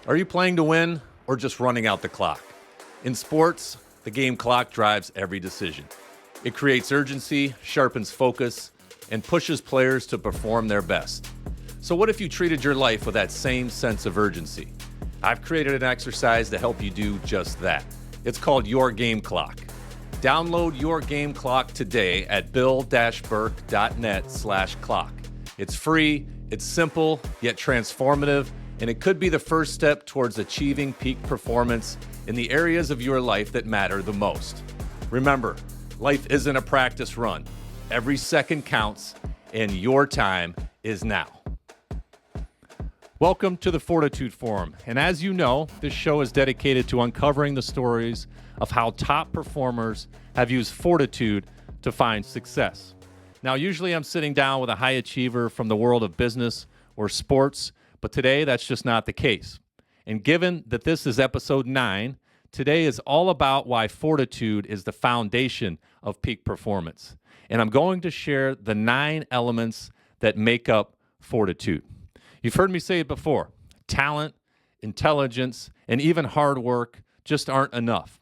Are you playing to win or just running out the clock? In sports, the game clock drives every decision. It creates urgency, sharpens focus, and pushes players to perform their best. So what if you treated your life with that same sense of urgency? I've created an exercise to help you do just that. It's called Your Game Clock. Download Your Game Clock today at bill-burke.net/clock. It's free, it's simple, yet transformative, and it could be the first step towards achieving peak performance in the areas of your life that matter the most. Remember, life isn't a practice run. Every second counts, and your time is now. Welcome to the Fortitude Forum, and as you know, this show is dedicated to uncovering the stories of how top performers have used fortitude to find success. Now, usually I'm sitting down with a high achiever from the world of business or sports, but today that's just not the case. And given that this is episode 9, today is all about why fortitude is the foundation of peak performance. And I'm going to share the 9 elements that make up fortitude. You've heard me say it before. Talent, intelligence, and even hard work just aren't enough.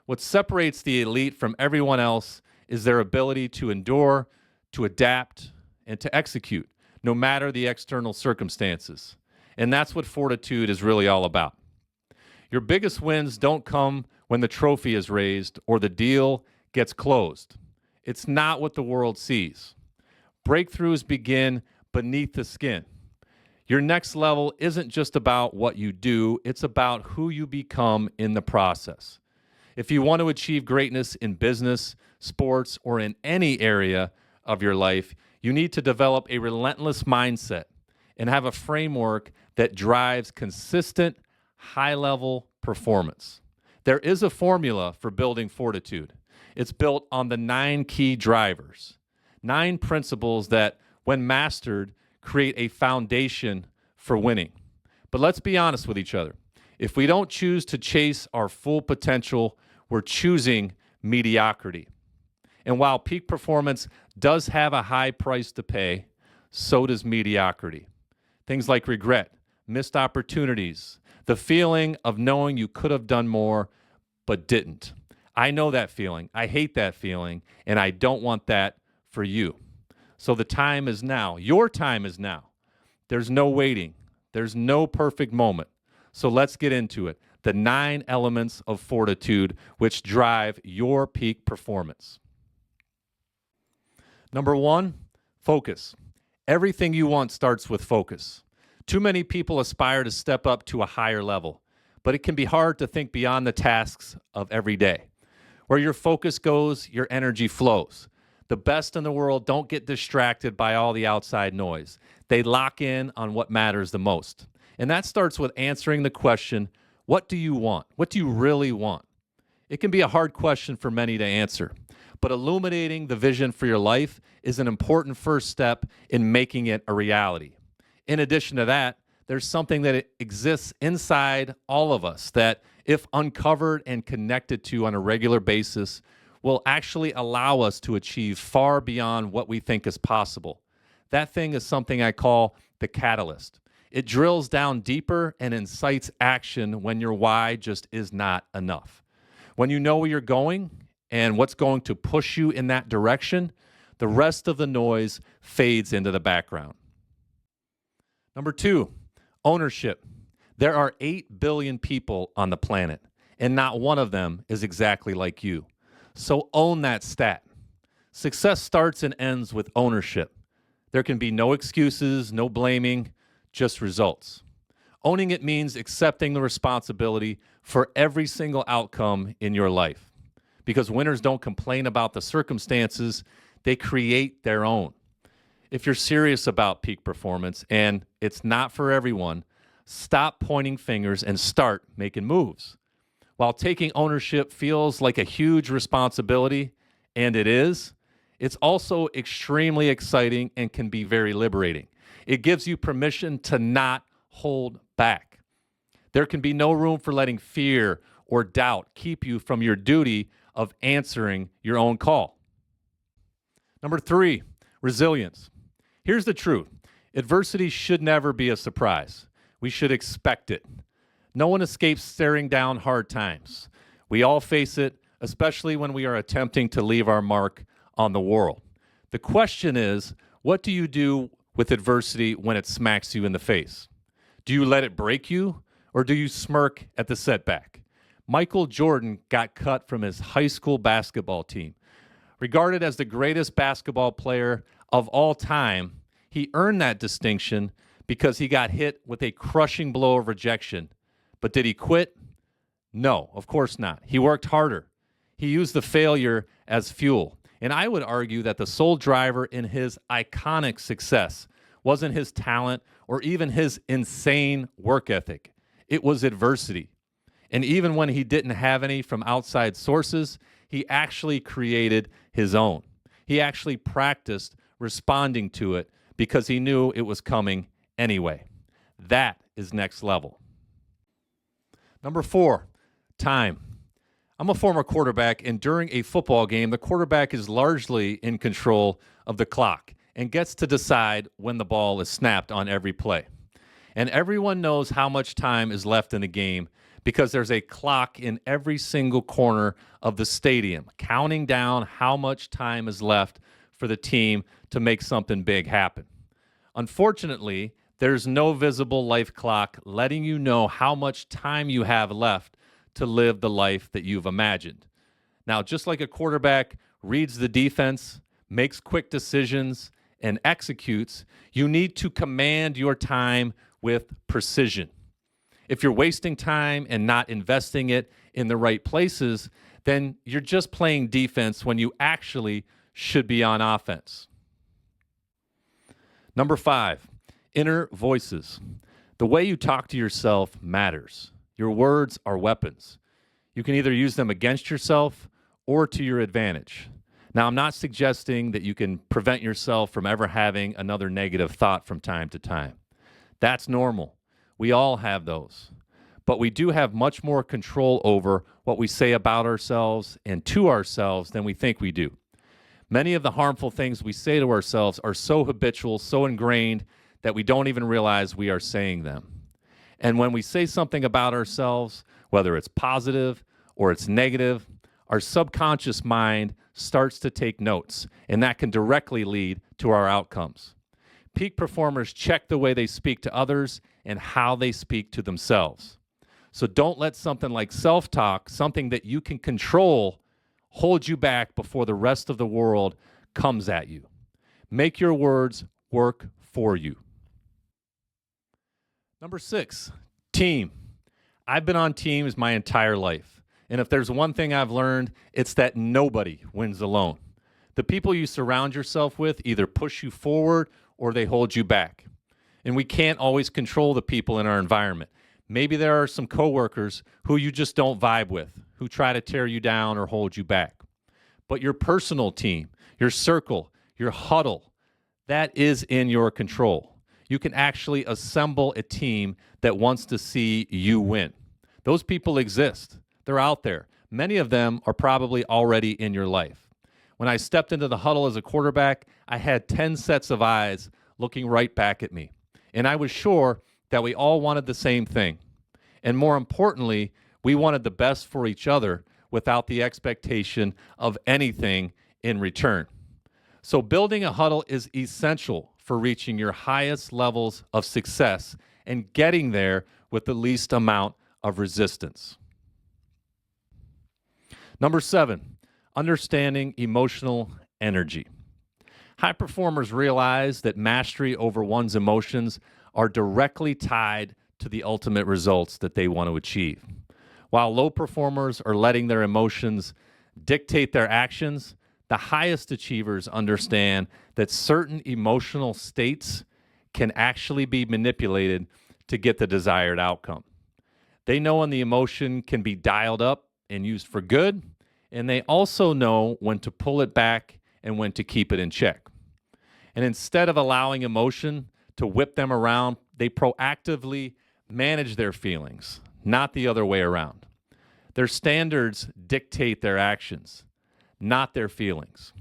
What separates the elite from everyone else is their ability to endure, to adapt, and to execute, no matter the external circumstances. And that's what fortitude is really all about. Your biggest wins don't come when the trophy is raised or the deal gets closed. It's not what the world sees. Breakthroughs begin beneath the skin. Your next level isn't just about what you do, it's about who you become in the process. If you want to achieve greatness in business, sports, or in any area of your life, you need to develop a relentless mindset and have a framework that drives consistent, high-level performance. There is a formula for building fortitude. It's built on the 9 key drivers, 9 principles that, when mastered, create a foundation for winning. But let's be honest with each other. If we don't choose to chase our full potential, we're choosing mediocrity. And while peak performance does have a high price to pay, so does mediocrity. Things like regret, missed opportunities, the feeling of knowing you could have done more but didn't. I know that feeling. I hate that feeling, and I don't want that for you. So the time is now. Your time is now. There's no waiting. There's no perfect moment. So let's get into it. The 9 elements of fortitude which drive your peak performance. Number 1, focus. Everything you want starts with focus. Too many people aspire to step up to a higher level, but it can be hard to think beyond the tasks of every day. Where your focus goes, your energy flows. The best in the world don't get distracted by all the outside noise. They lock in on what matters the most. And that starts with answering the question, what do you want? What do you really want? It can be a hard question for many to answer, but illuminating the vision for your life is an important first step in making it a reality. In addition to that, there's something that exists inside all of us that, if uncovered and connected to on a regular basis, will actually allow us to achieve far beyond what we think is possible. That thing is something I call the catalyst. It drills down deeper and incites action when your why just is not enough. When you know where you're going and what's going to push you in that direction, the rest of the noise fades into the background. Number 2, ownership. There are 8 billion people on the planet, and not one of them is exactly like you. So own that stat. Success starts and ends with ownership. There can be no excuses, no blaming, just results. Owning it means accepting the responsibility for every single outcome in your life. Because winners don't complain about the circumstances, they create their own. If you're serious about peak performance, and it's not for everyone, stop pointing fingers and start making moves. While taking ownership feels like a huge responsibility, and it is, it's also extremely exciting and can be very liberating. It gives you permission to not hold back. There can be no room for letting fear or doubt keep you from your duty of answering your own call. Number 3, resilience. Here's the truth. Adversity should never be a surprise. We should expect it. No one escapes staring down hard times. We all face it, especially when we are attempting to leave our mark on the world. The question is, what do you do with adversity when it smacks you in the face? Do you let it break you, or do you smirk at the setback? Michael Jordan got cut from his high school basketball team. Regarded as the greatest basketball player of all time, he earned that distinction because he got hit with a crushing blow of rejection. But did he quit? No, of course not. He worked harder. He used the failure as fuel. And I would argue that the sole driver in his iconic success wasn't his talent or even his insane work ethic. It was adversity. And even when he didn't have any from outside sources, he actually created his own. He actually practiced responding to it because he knew it was coming anyway. That is next level. Number 4, time. I'm a former quarterback, and during a football game, the quarterback is largely in control of the clock and gets to decide when the ball is snapped on every play. And everyone knows how much time is left in the game because there's a clock in every single corner of the stadium, counting down how much time is left for the team to make something big happen. Unfortunately, there's no visible life clock letting you know how much time you have left to live the life that you've imagined. Now, just like a quarterback reads the defense, makes quick decisions, and executes, you need to command your time with precision. If you're wasting time and not investing it in the right places, then you're just playing defense when you actually should be on offense. Number 5, inner voices. The way you talk to yourself matters. Your words are weapons. You can either use them against yourself or to your advantage. Now, I'm not suggesting that you can prevent yourself from ever having another negative thought from time to time. That's normal. We all have those. But we do have much more control over what we say about ourselves and to ourselves than we think we do. Many of the harmful things we say to ourselves are so habitual, so ingrained, that we don't even realize we are saying them. And when we say something about ourselves, whether it's positive or it's negative, our subconscious mind starts to take notes, and that can directly lead to our outcomes. Peak performers check the way they speak to others and how they speak to themselves. So don't let something like self-talk, something that you can control, hold you back before the rest of the world comes at you. Make your words work for you. Number 6, team. I've been on teams my entire life. And if there's one thing I've learned, it's that nobody wins alone. The people you surround yourself with either push you forward or they hold you back. And we can't always control the people in our environment. Maybe there are some coworkers who you just don't vibe with, who try to tear you down or hold you back. But your personal team, your circle, your huddle, that is in your control. You can actually assemble a team that wants to see you win. Those people exist. They're out there. Many of them are probably already in your life. When I stepped into the huddle as a quarterback, I had 10 sets of eyes looking right back at me. And I was sure that we all wanted the same thing. And more importantly, we wanted the best for each other without the expectation of anything in return. So building a huddle is essential for reaching your highest levels of success and getting there with the least amount of resistance. Number 7, understanding emotional energy. High performers realize that mastery over one's emotions are directly tied to the ultimate results that they want to achieve. While low performers are letting their emotions dictate their actions, the highest achievers understand that certain emotional states can actually be manipulated to get the desired outcome. They know when the emotion can be dialed up and used for good, and they also know when to pull it back and when to keep it in check. And instead of allowing emotion to whip them around, they proactively manage their feelings, not the other way around. Their standards dictate their actions, not their feelings.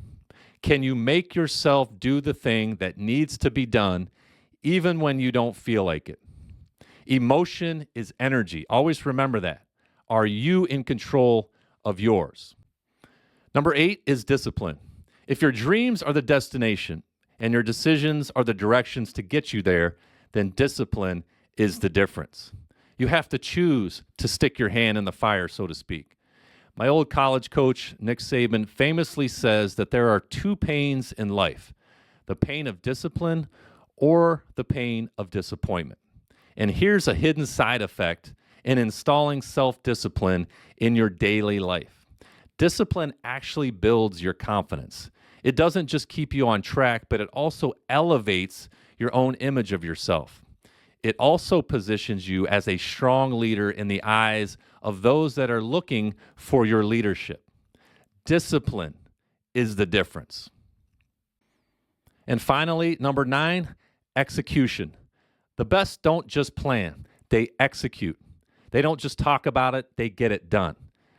Can you make yourself do the thing that needs to be done even when you don't feel like it? Emotion is energy. Always remember that. Are you in control of yours? Number 8 is discipline. If your dreams are the destination and your decisions are the directions to get you there, then discipline is the difference. You have to choose to stick your hand in the fire, so to speak. My old college coach, Nick Saban, famously says that there are 2 pains in life, the pain of discipline or the pain of disappointment. And here's a hidden side effect in installing self-discipline in your daily life. Discipline actually builds your confidence. It doesn't just keep you on track, but it also elevates your own image of yourself. It also positions you as a strong leader in the eyes of those that are looking for your leadership. Discipline is the difference. And finally, number 9, execution. The best don't just plan, they execute. They don't just talk about it, they get it done.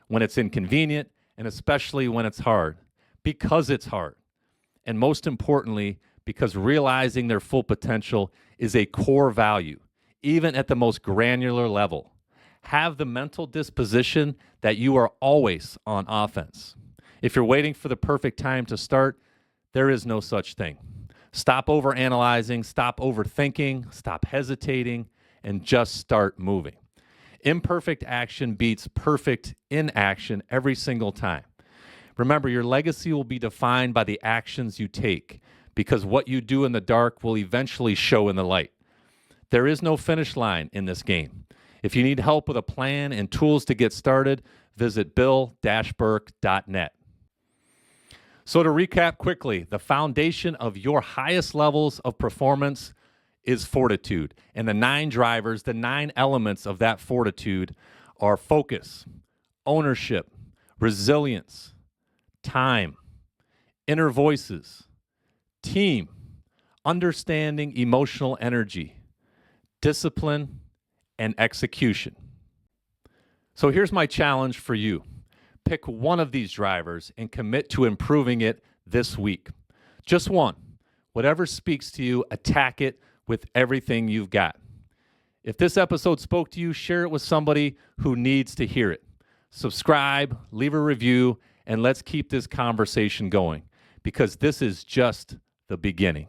When it's inconvenient, and especially when it's hard, because it's hard. And most importantly, because realizing their full potential is a core value, even at the most granular level. Have the mental disposition that you are always on offense. If you're waiting for the perfect time to start, there is no such thing. Stop overanalyzing, stop overthinking, stop hesitating, and just start moving. Imperfect action beats perfect inaction every single time. Remember, your legacy will be defined by the actions you take, because what you do in the dark will eventually show in the light. There is no finish line in this game. If you need help with a plan and tools to get started, visit bill-burke.net. So to recap quickly, the foundation of your highest levels of performance is fortitude. And the 9 drivers, the 9 elements of that fortitude are focus, ownership, resilience, time, inner voices, team, understanding emotional energy, discipline, and execution. So here's my challenge for you. Pick one of these drivers and commit to improving it this week. Just one. Whatever speaks to you, attack it with everything you've got. If this episode spoke to you, share it with somebody who needs to hear it. Subscribe, leave a review, and let's keep this conversation going, because this is just the beginning.